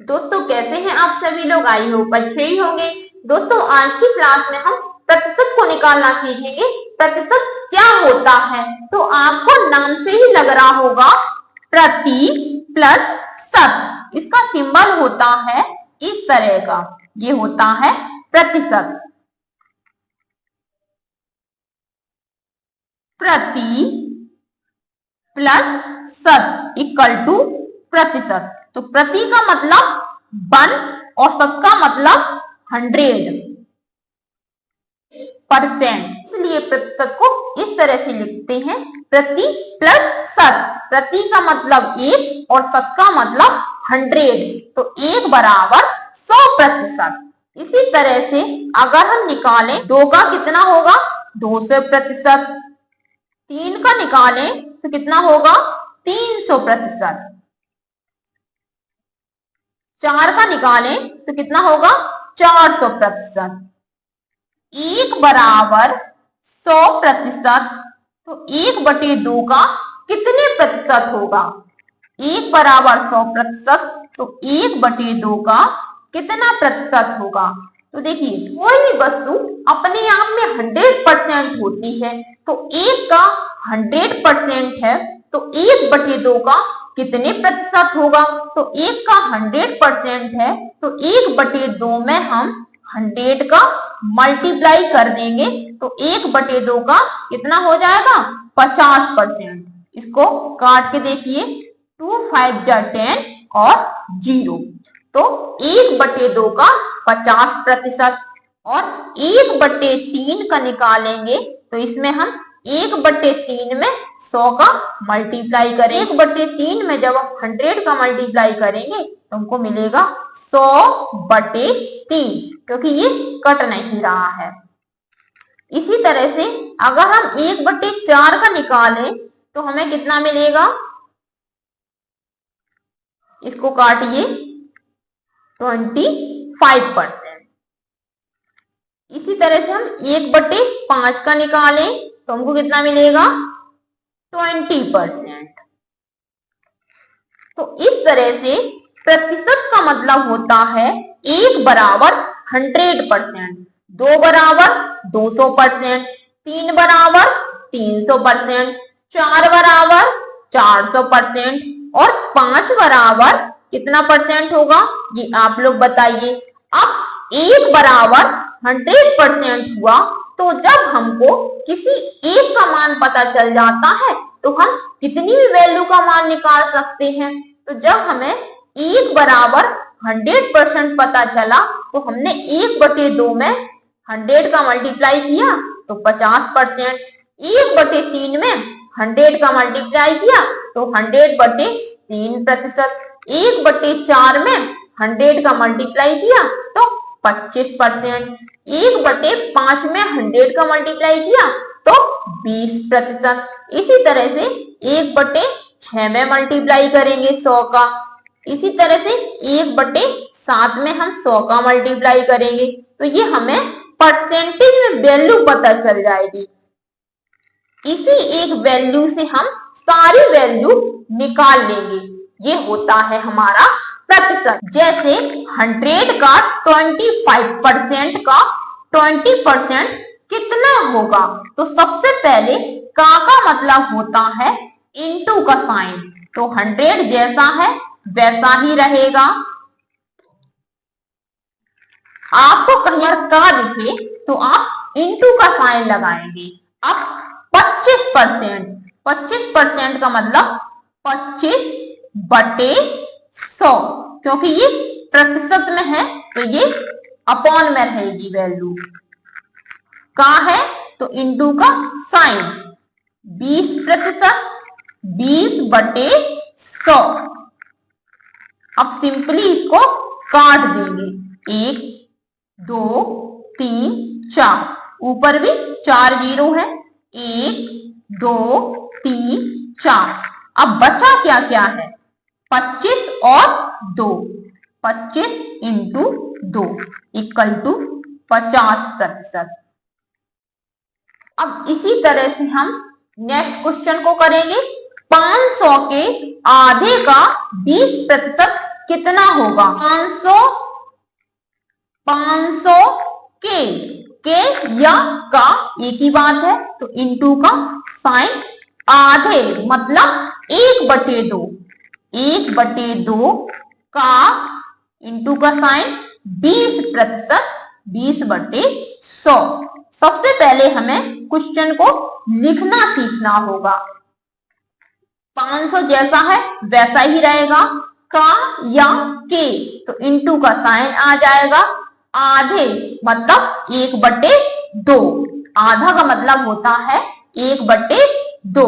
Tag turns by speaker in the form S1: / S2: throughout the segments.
S1: दोस्तों कैसे हैं आप सभी लोग। आई होप अच्छे ही होंगे। दोस्तों आज की क्लास में हम प्रतिशत को निकालना सीखेंगे। प्रतिशत क्या होता है तो आपको नाम से ही लग रहा होगा प्रति प्लस शत। इसका सिंबल होता है इस तरह का, ये होता है प्रतिशत। प्रति प्लस शत इक्वल टू प्रतिशत। तो प्रति का मतलब 1 और शत का मतलब 100%। इसलिए प्रतिशत को इस तरह से लिखते हैं प्रति प्लस शत। प्रति का मतलब 1 और शत का मतलब 100, तो 1 बराबर 100%। इसी तरह से अगर हम निकालें 2 का कितना होगा 200%, 3 का निकालें तो कितना होगा 300%, 4 का निकालें तो कितना होगा 400%। 1 बराबर 100%, तो 1/2 का कितने प्रतिशत होगा। 1 बराबर 100%, तो 1/2 का कितना प्रतिशत होगा। तो देखिए कोई भी वस्तु अपने आप में 100% होती है, तो 1 का 100% है, तो 1/2 का कितने प्रतिशत होगा। तो 1 का 100% है, तो 1/2 में हम 100 का मल्टीप्लाई कर देंगे, तो 1/2 का कितना हो जाएगा 50%। इसको काट के देखिए 2 5 जा 10 और 0, तो 1/2 का 50%। और 1/3 का निकालेंगे तो इसमें हम 1/3 में 100 का मल्टीप्लाई करें। 1/3 में जब हम 100 का मल्टीप्लाई करेंगे तो हमको मिलेगा 100/3, क्योंकि ये कट नहीं रहा है। इसी तरह से अगर हम 1/4 का निकालें तो हमें कितना मिलेगा, इसको काटिए 25%। इसी तरह से हम 1/5 का निकालें तो हमको कितना मिलेगा 20%। तो इस तरह से प्रतिशत का मतलब होता है 1 बराबर 100%, 2 बराबर 200%, 3 बराबर 300%, 4 बराबर 400% और 5 बराबर कितना परसेंट होगा ये आप लोग बताइए। अब 1 बराबर 100% हुआ, तो जब हमको किसी एक का मान पता चल जाता है तो हम कितनी भी वैल्यू का मान निकाल सकते हैं। तो जब हमें 1 बराबर 100% पता चला तो हमने 1/2 में 100 का मल्टीप्लाई किया तो 50%, 1/3 में 100 का मल्टीप्लाई किया तो 100/3%, 1/4 में 100 का मल्टीप्लाई किया तो 25%, 1/5 में 100 का मल्टीप्लाई किया तो 20%। इसी तरह से 1/6 में मल्टीप्लाई करेंगे 100 का। इसी तरह से 1/7 में हम 100 का मल्टीप्लाई करेंगे, तो ये हमें परसेंटेज में वैल्यू पता चल जाएगी। इसी एक वैल्यू से हम सारी वैल्यू निकाल लेंगे, ये होता है हमारा प्रतिशत। जैसे 100 का 25% का 20% कितना होगा, तो सबसे पहले का मतलब होता है इनटू का साइन, तो 100 जैसा है वैसा ही रहेगा। आपको कहीं का दिखे तो आप इनटू का साइन लगाएंगे। अब 25% का मतलब 25/100, क्योंकि ये प्रतिशत में है तो ये अपॉन में रहेगी वैल्यू। का है तो इनटू का साइन, 20%, 20/100। अब सिंपली इसको काट देंगे, 1 2 3 4, ऊपर भी 4 जीरो है, 1 2 3 4। अब बचा क्या क्या है 25 और 2, 25 इंटू 2 इक्वल टू 50%। अब इसी तरह से हम नेक्स्ट क्वेश्चन को करेंगे। 500 के आधे का 20% कितना होगा? 500 500 के या का एक ही बात है, तो इनटू का साइन आधे मतलब 1/2, 1/2 का इनटू का साइन 20%, 20/100। सबसे पहले हमें क्वेश्चन को लिखना सीखना होगा। 500 जैसा है वैसा ही रहेगा, का या के, तो इनटू का साइन आ जाएगा, आधे मतलब 1/2, आधा का मतलब होता है 1/2,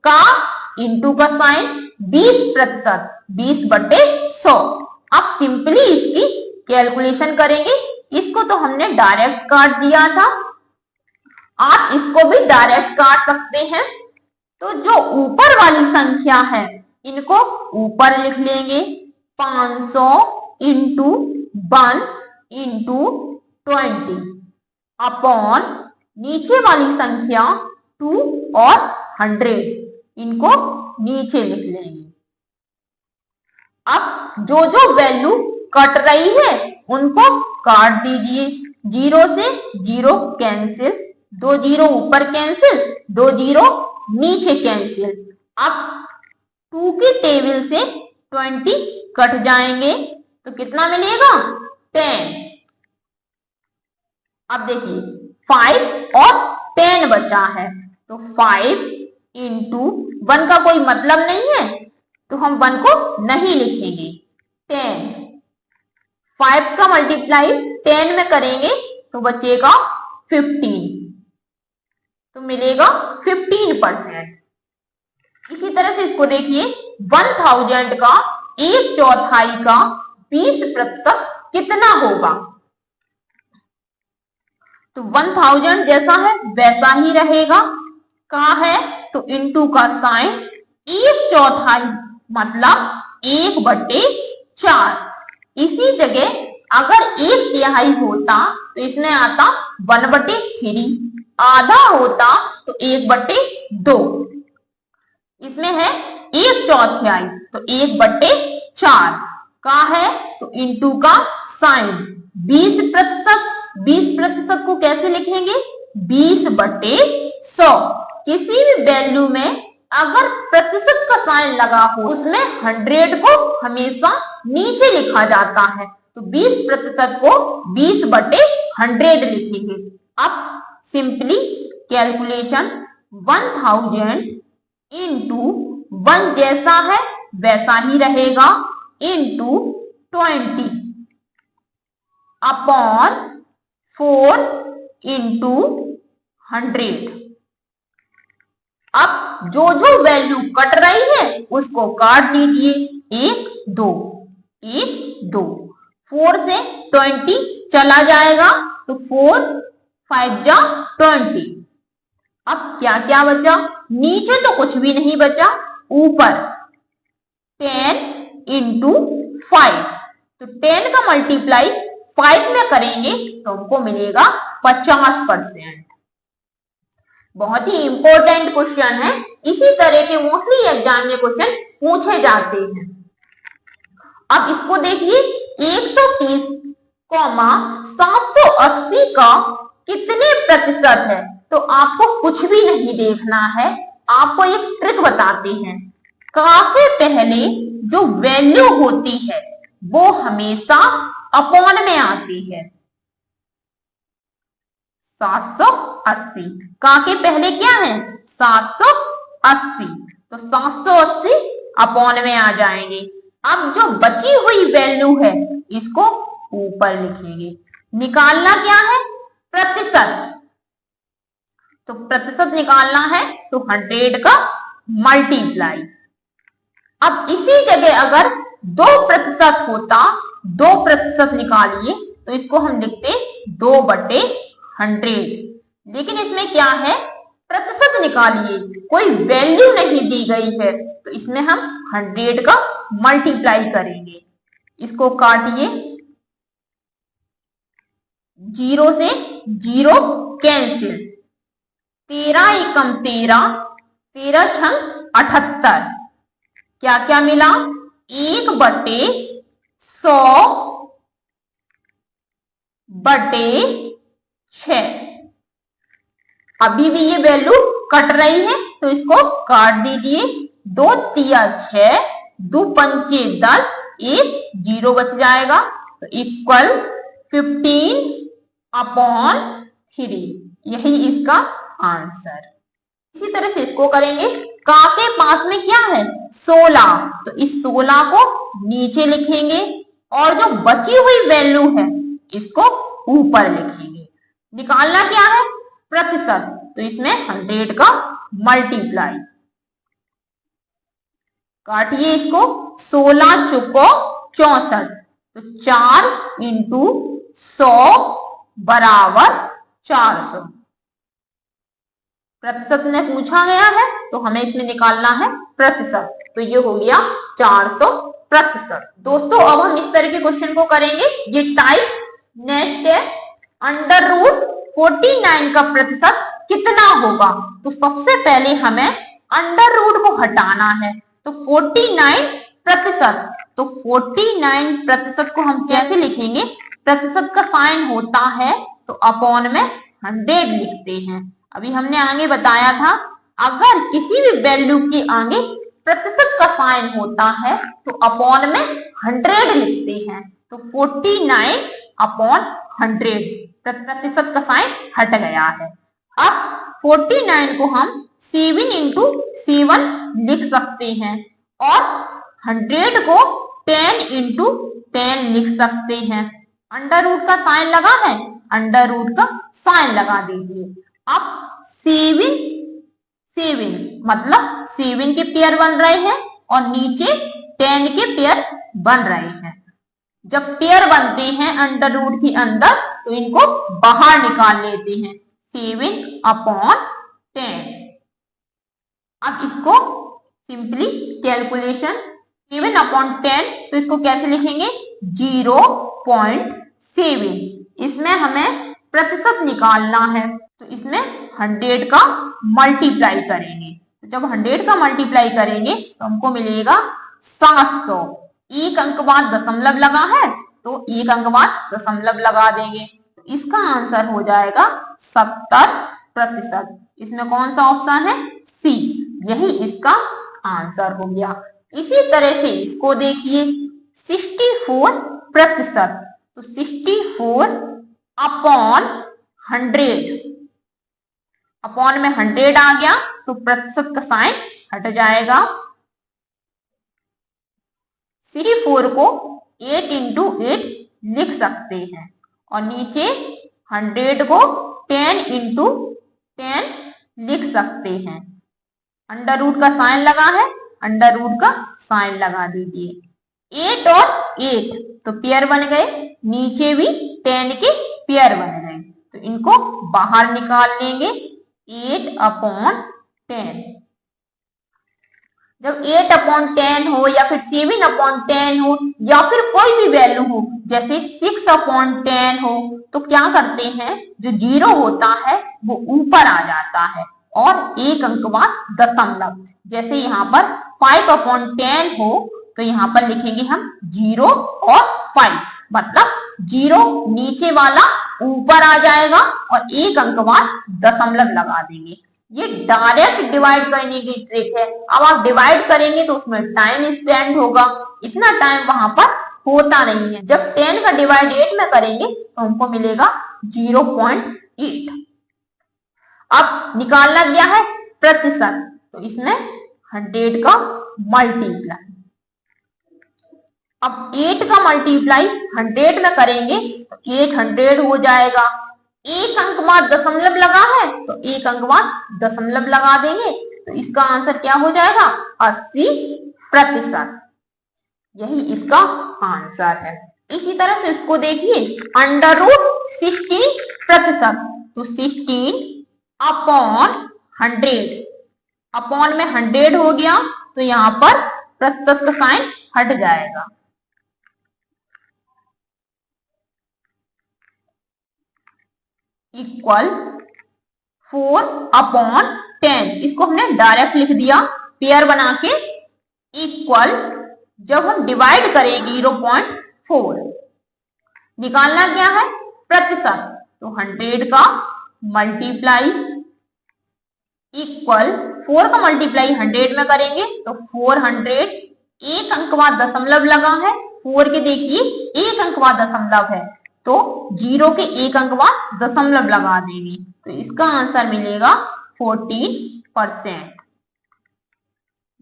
S1: का इनटू का साइन 20%, 20/100। अब सिंपली इसकी कैलकुलेशन करेंगे। इसको तो हमने डायरेक्ट काट दिया था, आप इसको भी डायरेक्ट काट सकते हैं। तो जो ऊपर वाली संख्या है इनको ऊपर लिख लेंगे, 500 इंटू 1 इंटू 20 अपॉन नीचे वाली संख्या 2 और 100, इनको नीचे लिख लेंगे। अब जो जो वैल्यू कट रही है उनको काट दीजिए, 0 से 0 कैंसिल, 2 0 ऊपर कैंसिल, 2 0 नीचे कैंसिल। अब 2 की टेबल से 20 कट जाएंगे तो कितना मिलेगा? 10। अब देखिए 5 और 10 बचा है, तो 5 इंटू 1 का कोई मतलब नहीं है तो हम 1 को नहीं लिखेंगे। 10, 5 का मल्टीप्लाई 10 में करेंगे तो बचेगा 15, तो मिलेगा 15%। इसी तरह से इसको देखिए, 1000 का 1/4 का 20% कितना होगा? तो 1000 जैसा है वैसा ही रहेगा, का है तो इनटू का साइन 1/4 मतलब 1/4। इसी जगह अगर 1/3 होता तो इसमें आता 1/3, आधा होता तो 1/2, इसमें है 1/4 तो 1/4, का है तो इनटू का साइन 20%, 20% को कैसे लिखेंगे? 20/100। किसी भी वैल्यू में अगर प्रतिशत का साइन लगा हो उसमें 100 को हमेशा नीचे लिखा जाता है, तो 20% को 20/100 लिखेंगे। अब सिंपली कैलकुलेशन, 1000 इंटू 1 जैसा है वैसा ही रहेगा इंटू 20 अपॉन 4 इंटू 100। अब जो जो वैल्यू कट रही है उसको काट दीजिए, 1 2 1 2, 4 से 20 चला जाएगा तो 4 5 जा 20। अब क्या क्या बचा? नीचे तो कुछ भी नहीं बचा, ऊपर 10 इंटू 5, तो 10 का मल्टीप्लाई 5 में करेंगे तो हमको मिलेगा 50%। बहुत ही इंपॉर्टेंट क्वेश्चन है, इसी तरह के मोस्टली एग्जाम में क्वेश्चन पूछे जाते हैं। अब इसको देखिए, 130, 780 का कितने प्रतिशत है? तो आपको कुछ भी नहीं देखना है, आपको एक ट्रिक बताते हैं। काफी पहले जो वैल्यू होती है वो हमेशा अपॉन में आती है। 780 का के पहले क्या है? 780, तो 780 अपॉन में आ जाएंगे। अब जो बची हुई वैल्यू है इसको ऊपर लिखेंगे। निकालना क्या है? प्रतिशत। तो प्रतिशत निकालना है तो 100 का मल्टीप्लाई। अब इसी जगह अगर 2% होता, 2% निकालिए तो इसको हम लिखते 2/100, लेकिन इसमें क्या है? प्रतिशत निकालिए, कोई वैल्यू नहीं दी गई है तो इसमें हम 100 का मल्टीप्लाई करेंगे। इसको काटिए, 0 से 0 कैंसिल, 13 एकम 13, 13 छंग 78, क्या क्या मिला? 1/100 100/6। अभी भी ये वैल्यू कट रही है तो इसको काट दीजिए। 2 तिया 6, 2 पंचे 10, 1 0 बच जाएगा तो इक्वल 15/3। यही इसका आंसर। इसी तरह से इसको करेंगे। का के पास में क्या है 16, तो इस 16 को नीचे लिखेंगे और जो बची हुई वैल्यू है इसको ऊपर लिखेंगे। निकालना क्या है प्रतिशत, तो इसमें 100 का मल्टीप्लाई। काटिए इसको। 16 चौको 64, तो 4 इंटू 100 बराबर 400। प्रतिशत में पूछा गया है तो हमें इसमें निकालना है प्रतिशत, तो ये हो गया 400%। दोस्तों अब हम इस तरह के क्वेश्चन को करेंगे। ये टाइप नेक्स्ट है √49 का प्रतिशत कितना होगा। तो सबसे पहले हमें अंडर रूट को हटाना है, तो 49%। तो 49% को हम कैसे लिखेंगे, प्रतिशत का साइन होता है तो अपॉन में 100 लिखते हैं। अभी हमने आगे बताया था अगर किसी भी वैल्यू के आगे प्रतिशत का साइन होता है तो अपॉन में 100 लिखते हैं। तो 49/100 प्रतिशत का साइन हट गया है। अब 49 को हम 7 इंटू 7 लिख सकते हैं और 100 को 10 इंटू 10 लिख सकते हैं। अंडर रूट का साइन लगा है, अंडर रूट का साइन लगा दीजिए। अब 7 मतलब 7 के पेयर बन रहे हैं और नीचे 10 के पेयर बन रहे हैं। जब पेयर बनते हैं अंडर रूट के अंदर तो इनको बाहर निकाल लेते हैं 7/10। अब इसको सिंपली कैलकुलेशन 7/10, तो इसको कैसे लिखेंगे 0.7। इसमें हमें प्रतिशत निकालना है तो इसमें 100 का मल्टीप्लाई करेंगे। तो जब 100 का मल्टीप्लाई करेंगे तो हमको मिलेगा 700। एक अंक बाद दशमलव लगा है तो एक अंक बाद दशमलव लगा देंगे, तो इसका आंसर हो जाएगा 70%। इसमें कौन सा ऑप्शन है सी, यही इसका आंसर हो गया। इसी तरह से इसको देखिए 64%, तो 64/100, अपॉन में 100 आ गया तो प्रतिशत का साइन हट जाएगा। 64 को 8 इंटू 8 लिख सकते हैं और नीचे 100 को 10 इंटू 10 लिख सकते हैं। अंडर रूट का साइन लगा है, अंडर रूट का साइन लगा दीजिए। 8 और 8 तो पेयर बन गए, नीचे भी 10 के पेयर बन गए, तो इनको बाहर निकाल लेंगे 8/10। जब 8/10 हो या फिर 7/10 हो या फिर कोई भी वैल्यू हो जैसे 6/10 हो तो क्या करते हैं जो 0 होता है वो ऊपर आ जाता है और एक अंक बाद दशमलव। जैसे यहाँ पर 5/10 हो तो यहाँ पर लिखेंगे हम 0 और 5, मतलब 0 नीचे वाला ऊपर आ जाएगा और एक अंक बाद दशमलव लगा देंगे। ये डायरेक्ट डिवाइड करने की ट्रिक है। अब आप डिवाइड करेंगे तो उसमें टाइम स्पेंड होगा, इतना टाइम वहां पर होता नहीं है। जब 10 का डिवाइड 8 में करेंगे तो हमको मिलेगा 0.8। अब निकालना क्या है प्रतिशत, तो इसमें 100 का मल्टीप्लाई। अब 8 का मल्टीप्लाई 100 में करेंगे तो 800 हो जाएगा। एक अंक बाद दशमलव लगा है तो एक अंक बाद दशमलव लगा देंगे, तो इसका आंसर क्या हो जाएगा 80%। यही इसका आंसर है। इसी तरह से इसको देखिए √16%, तो 16/100, अपॉन में 100 हो गया तो यहाँ पर प्रतिशत का साइन हट जाएगा। इक्वल 4/10, इसको हमने डायरेक्ट लिख दिया पेयर बना के। इक्वल जब हम डिवाइड करेंगे 4। निकालना क्या है? प्रतिशत। तो 100 का मल्टीप्लाई इक्वल 4 का मल्टीप्लाई 100 में करेंगे तो 400, एक अंक बाद दशमलव लगा है, 4 के देखिए एक अंक बाद दशमलव है तो 0 के एक अंक बाद दशमलव लगा देंगे तो इसका आंसर मिलेगा 14%।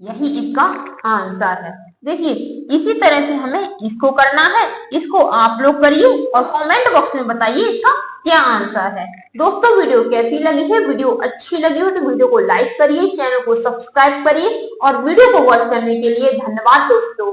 S1: यही इसका आंसर है। देखिए इसी तरह से हमें इसको करना है, इसको आप लोग करिए और कमेंट बॉक्स में बताइए इसका क्या आंसर है। दोस्तों वीडियो कैसी लगी है? वीडियो अच्छी लगी हो तो वीडियो को लाइक करिए, चैनल को सब्सक्राइब करिए और वीडियो को वॉच करने के लिए धन्यवाद दोस्तों।